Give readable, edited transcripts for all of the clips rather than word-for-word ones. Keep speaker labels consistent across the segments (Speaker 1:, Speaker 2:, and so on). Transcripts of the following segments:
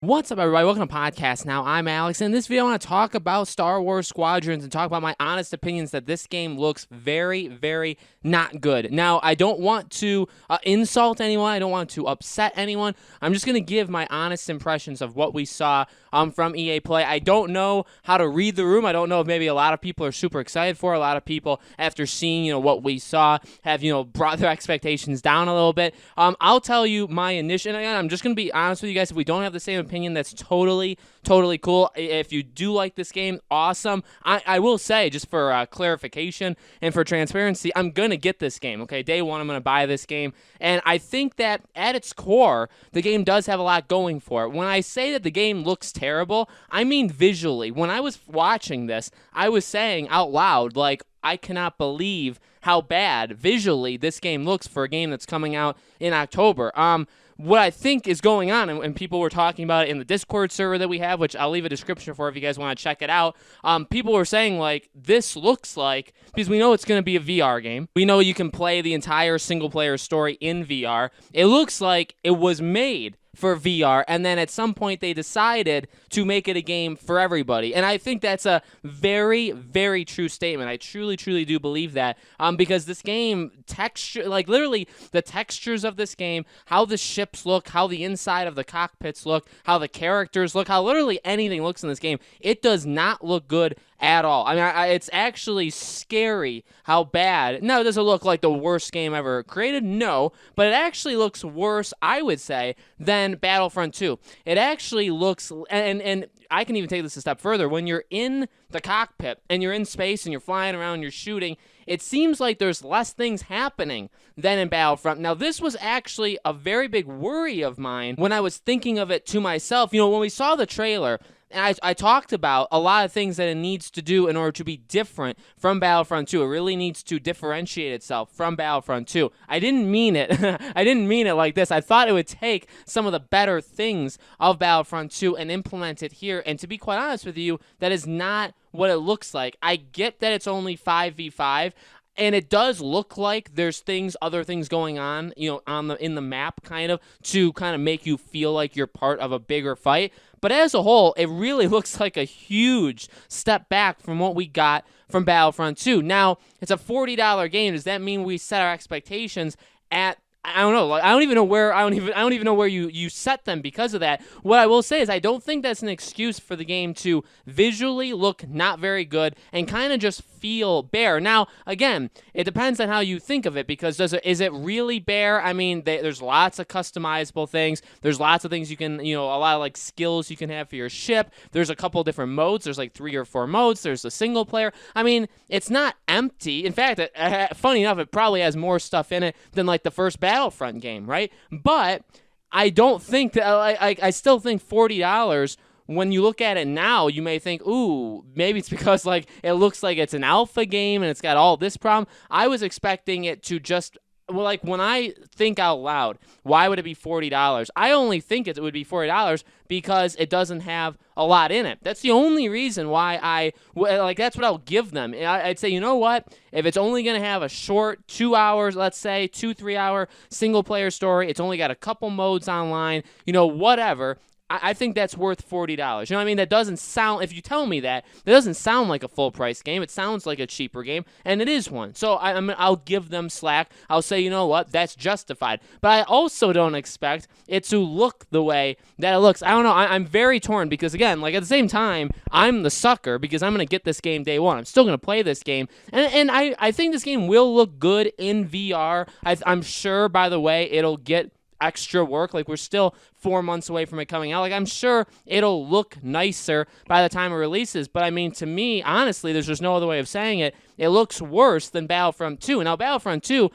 Speaker 1: What's up, everybody? Welcome to Podcast Now. I'm Alex, and in this video, I want to talk about Star Wars Squadrons and talk about my honest opinions that this game looks very, very not good. Now, I don't want to insult anyone. I don't want to upset anyone. I'm just going to give my honest impressions of what we saw from EA Play. I don't know how to read the room. I don't know if maybe a lot of people are super excited for it. A lot of people, after seeing what we saw, have brought their expectations down a little bit. I'll tell you my initial. And I'm just going to be honest with you guys. If we don't have the same opinion, that's totally cool. If you do like this game, awesome. I will say, just for clarification and for transparency, I'm gonna get this game. Okay, day one, I'm gonna buy this game, and I think that at its core, the game does have a lot going for it. When I say that the game looks terrible, I mean visually. When I was watching this, I was saying out loud, like, I cannot believe how bad visually this game looks for a game that's coming out in October. What I think is going on, and people were talking about it in the Discord server that we have, which I'll leave a description for if you guys want to check it out. People were saying, like, this looks like, because we know it's going to be a VR game. We know you can play the entire single-player story in VR. It looks like it was made for VR, and then at some point they decided to make it a game for everybody. And I think that's a very, very true statement. I truly do believe that, because this game, literally the textures of this game, how the ships look, how the inside of the cockpits look, how the characters look, how literally anything looks in this game, it does not look good at all. I mean, it's actually scary how bad. No, does it look like the worst game ever created? No, but it actually looks worse, I would say, than Battlefront 2. It actually looks, and I can even take this a step further. When you're in the cockpit and you're in space and you're flying around and you're shooting, it seems like there's less things happening than in Battlefront. Now, this was actually a very big worry of mine when I was thinking of it to myself. When we saw the trailer, and I talked about a lot of things that it needs to do in order to be different from Battlefront 2. It really needs to differentiate itself from Battlefront 2. I didn't mean it. I didn't mean it like this. I thought it would take some of the better things of Battlefront 2 and implement it here. And to be quite honest with you, that is not what it looks like. I get that it's only 5v5. And it does look like there's other things going on, in the map, to make you feel like you're part of a bigger fight. But as a whole, it really looks like a huge step back from what we got from Battlefront 2. Now, it's a $40 game. Does that mean we set our expectations at, I don't know. Like, I don't even know where you set them because of that. What I will say is I don't think that's an excuse for the game to visually look not very good and kind of just feel bare. Now, again, it depends on how you think of it, because is it really bare? I mean, there's lots of customizable things. There's lots of things you can, a lot of like skills you can have for your ship. There's a couple different modes. There's like 3 or 4 modes. There's a single player. I mean, it's not empty. In fact, funny enough, it probably has more stuff in it than like the first Battlefront game, right? But I don't think that, I still think $40, when you look at it now, you may think, ooh, maybe it's because like it looks like it's an alpha game and it's got all this problem. I was expecting it to just, well, like when I think out loud, why would it be $40? I only think it would be $40 because it doesn't have a lot in it. That's the only reason why that's what I'll give them. I'd say, you know what? If it's only going to have a short 2 hours, let's say 2-3 hour single player story, it's only got a couple modes online, whatever, I think that's worth $40. You know what I mean? That doesn't sound, if you tell me that doesn't sound like a full price game. It sounds like a cheaper game, and it is one. So I'll give them slack. I'll say, you know what? That's justified. But I also don't expect it to look the way that it looks. I don't know. I'm very torn because, again, like at the same time, I'm the sucker because I'm going to get this game day one. I'm still going to play this game. And I think this game will look good in VR. I'm sure, by the way, it'll get extra work. Like, we're still 4 months away from it coming out. Like, I'm sure it'll look nicer by the time it releases. But I mean, to me, honestly, there's just no other way of saying it. It looks worse than Battlefront 2. Now, Battlefront 2,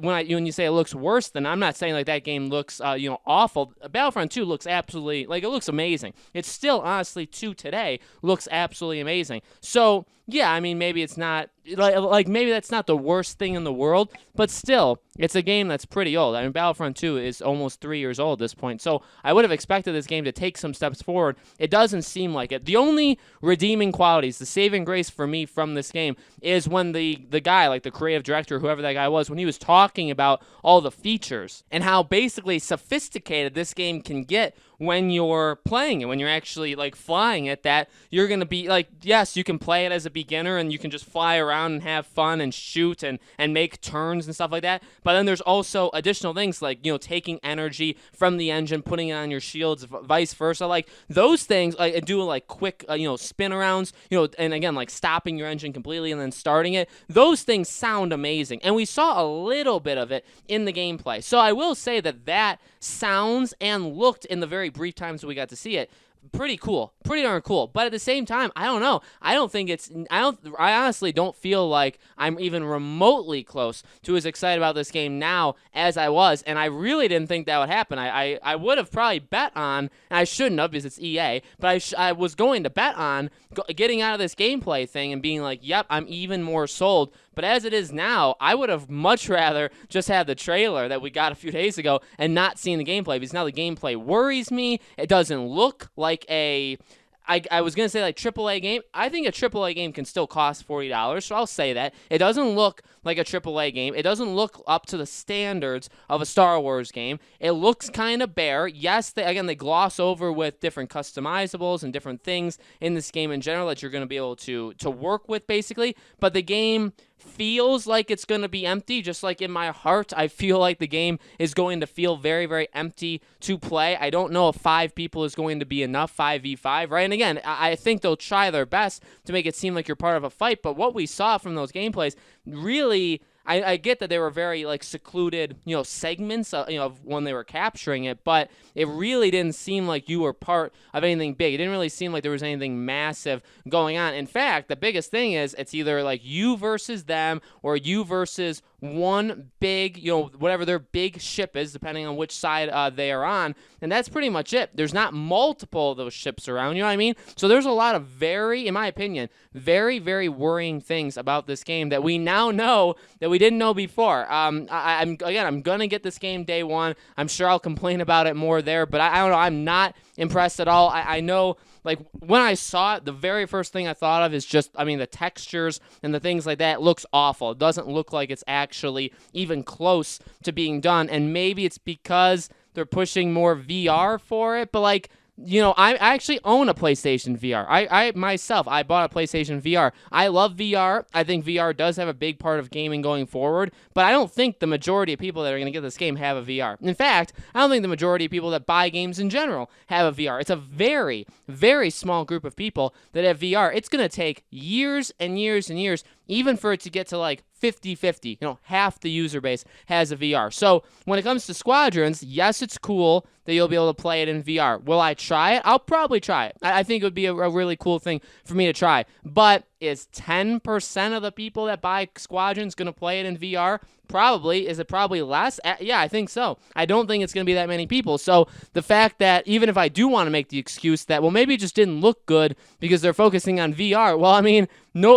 Speaker 1: when you say it looks worse, then I'm not saying like that game looks awful. Battlefront 2 looks absolutely, like, it looks amazing. It's still, honestly, to today, looks absolutely amazing. So yeah, I mean, maybe it's not like maybe that's not the worst thing in the world, but still, it's a game that's pretty old. I mean, Battlefront 2 is almost 3 years old at this point, so I would have expected this game to take some steps forward. It doesn't seem like it. The only redeeming qualities, the saving grace for me from this game, is when the guy, like the creative director, whoever that guy was, when he was talking about all the features and how basically sophisticated this game can get when you're playing it, when you're actually like flying it, that you're going to be like, yes, you can play it as a beginner and you can just fly around and have fun and shoot and make turns and stuff like that. But then there's also additional things like, taking energy from the engine, putting it on your shields, vice versa. Like those things, like doing like quick, spin arounds, and again, like stopping your engine completely and then starting it. Those things sound amazing. And we saw a little bit of it in the gameplay. So I will say that sounds and looked in the very brief times we got to see it pretty cool, pretty darn cool. But at the same time, I don't know. I honestly don't feel like I'm even remotely close to as excited about this game now as I was. And I really didn't think that would happen. I would have probably bet on, and I shouldn't have because it's EA, but I was going to bet on getting out of this gameplay thing and being like, yep, I'm even more sold. But as it is now, I would have much rather just had the trailer that we got a few days ago and not seen the gameplay, because now the gameplay worries me. It doesn't look like I was going to say like AAA game. I think a AAA game can still cost $40, so I'll say that. It doesn't look like a AAA game. It doesn't look up to the standards of a Star Wars game. It looks kind of bare. Yes, they gloss over with different customizables and different things in this game in general that you're going to be able to work with, basically. But the game feels like it's going to be empty, just like in my heart. I feel like the game is going to feel very, very empty to play. I don't know if 5 people is going to be enough, 5v5, right? And again, I think they'll try their best to make it seem like you're part of a fight, but what we saw from those gameplays really... I get that they were very like secluded, segments, of when they were capturing it, but it really didn't seem like you were part of anything big. It didn't really seem like there was anything massive going on. In fact, the biggest thing is it's either like you versus them or you versus one big, whatever their big ship is, depending on which side they are on, and that's pretty much it. There's not multiple of those ships around, you know what I mean? So there's a lot of in my opinion, very, very worrying things about this game that we now know that we didn't know before. I'm gonna get this game day one. I'm sure I'll complain about it more there, but I don't know. I'm not impressed at all. I know, like, when I saw it, the very first thing I thought of is just, the textures and the things like that. It looks awful. It doesn't look like it's actually even close to being done, and maybe it's because they're pushing more VR for it, but, like, I actually own a PlayStation VR. I myself bought a PlayStation VR. I love VR. I think VR does have a big part of gaming going forward, but I don't think the majority of people that are going to get this game have a VR. In fact, I don't think the majority of people that buy games in general have a VR. It's a very, very small group of people that have VR. It's going to take years and years and years even for it to get to like 50-50, half the user base has a VR. So when it comes to Squadrons, yes, it's cool that you'll be able to play it in VR. Will I try it? I'll probably try it. I think it would be a really cool thing for me to try. But is 10% of the people that buy Squadrons going to play it in VR? Probably. Is it probably less? Yeah, I think so. I don't think it's going to be that many people. So the fact that even if I do want to make the excuse that, well, maybe it just didn't look good because they're focusing on VR, well,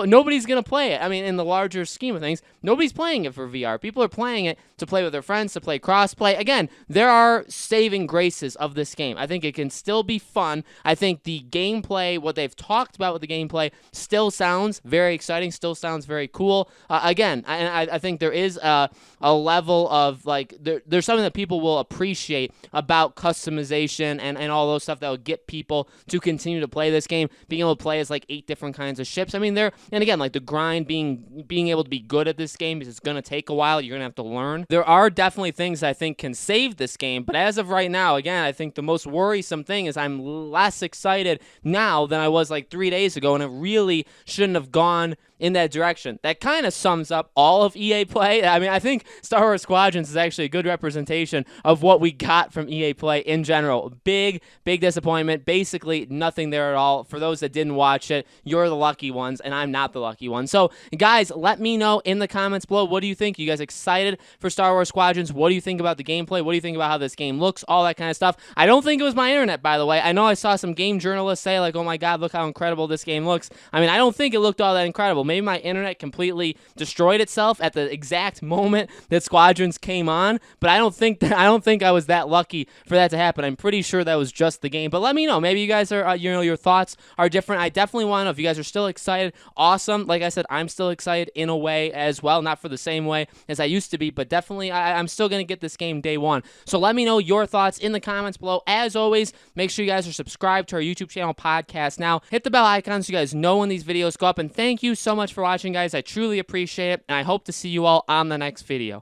Speaker 1: nobody's going to play it. In the larger scheme of things, nobody's playing it for VR. People are playing it to play with their friends, to play cross-play. Again, there are saving graces of this game. I think it can still be fun. I think the gameplay, what they've talked about with the gameplay, still sounds very exciting, still sounds very cool. Again, I think there is a level of, like, there's something that people will appreciate about customization and all those stuff that will get people to continue to play this game. Being able to play as, like, 8 different kinds of ships. And again, like, the grind, being able to be good at this game, because it's going to take a while. You're going to have to learn. There are definitely things I think can save this game, but as of right now, again, I think the most worrisome thing is I'm less excited now than I was like 3 days ago, and it really shouldn't have gone in that direction. That kind of sums up all of EA Play. I think Star Wars Squadrons is actually a good representation of what we got from EA Play in general. Big disappointment. Basically nothing there at all. For those that didn't watch it, you're the lucky ones, and I'm not the lucky one. So, guys, let me know in the comments below. What do you think? You guys excited for Star Wars Squadrons? What do you think about the gameplay? What do you think about how this game looks? All that kind of stuff. I don't think it was my internet, by the way. I know I saw some game journalists say, like, oh my god, look how incredible this game looks. I don't think it looked all that incredible. Maybe my internet completely destroyed itself at the exact moment that Squadrons came on, but I don't think I was that lucky for that to happen. I'm pretty sure that was just the game. But let me know. Maybe you guys are, your thoughts are different. I definitely want to know if you guys are still excited. Awesome. Like I said, I'm still excited in a way as well. Not for the same way as I used to be, but definitely I'm still going to get this game day one. So let me know your thoughts in the comments below. As always, make sure you guys are subscribed to our YouTube channel, Podcast Now. Hit the bell icon so you guys know when these videos go up. And thank you so much for watching, guys. I truly appreciate it, and I hope to see you all on the next video.